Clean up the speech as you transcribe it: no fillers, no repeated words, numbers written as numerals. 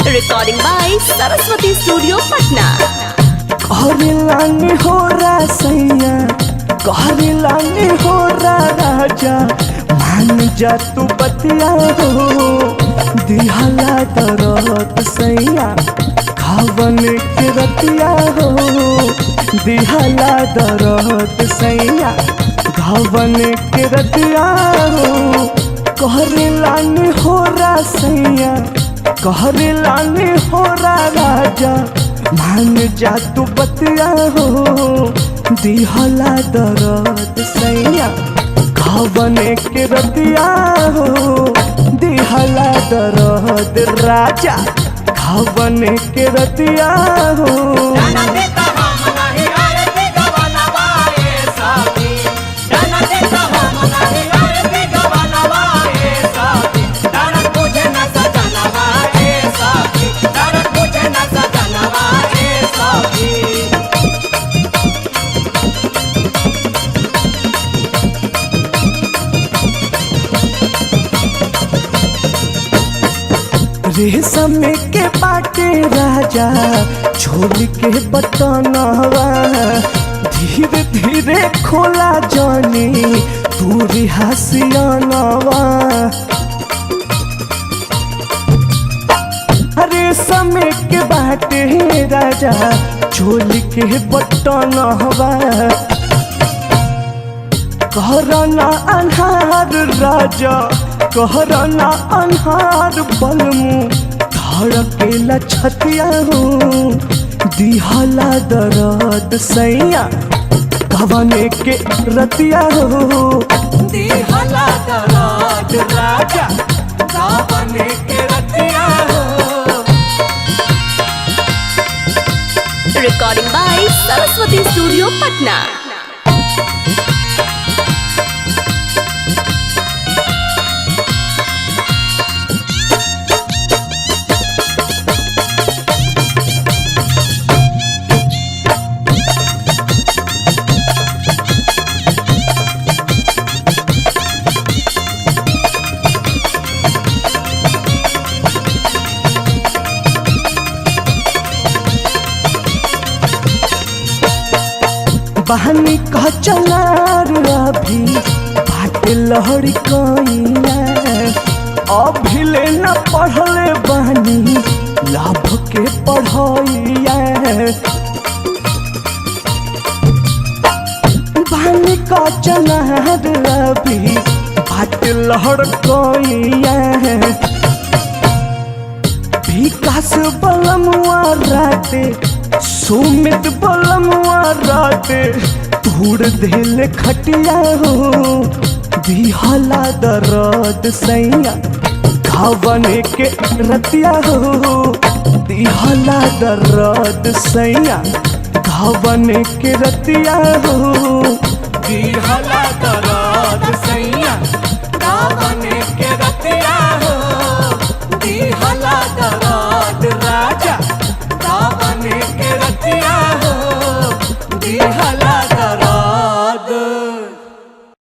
Recording by Saraswati Studio, Patna. कहरिलानी हो रा सैया, कहरिलानी हो रा राजा, मान जा तू बतिया हो। दिहला दरद सैया, खावन के रतिया हो। दिहला दरद सैया, खावन के रतिया हो। कहरिलानी हो रा सैया, कहरिलानी हो रा राजा, मान जा तू बतिया हो। दिहला दरद सैया, खावने के रतिया हो। दिहला दरद राजा, खावने के रतिया हो। रेशम के बाटे राजा, झोली के बटनवा। धीरे धीरे खोला जानी, दूरी हसियानवा। रेशम के बाटे राजा, झोली के बटनवा। कहरना अन्हार राजा, कहरना अन्हार बलमु। धड़केला छतिया हो, दिहला दरद सैया, कवने के रतिया हो। दिहला दरद राजा, कवने के रतिया हो। Recording by Saraswati Studio, Patna. बहनी का चलार अभी बाट लहरी कइया। अभी ले न पढ़ले बहनी, लाभ के पढ़ैया। बहनी का चलार अभी बाट लहर कइया। विकास बलमुआ राते, सुमित बलमुआ राते, तूड़ देले खटिया हो। दिहला दरद सैया, खावने के रतिया हो। दिहला दरद सैया, खावने के रतिया हो। दिहला दरद सैया, खावने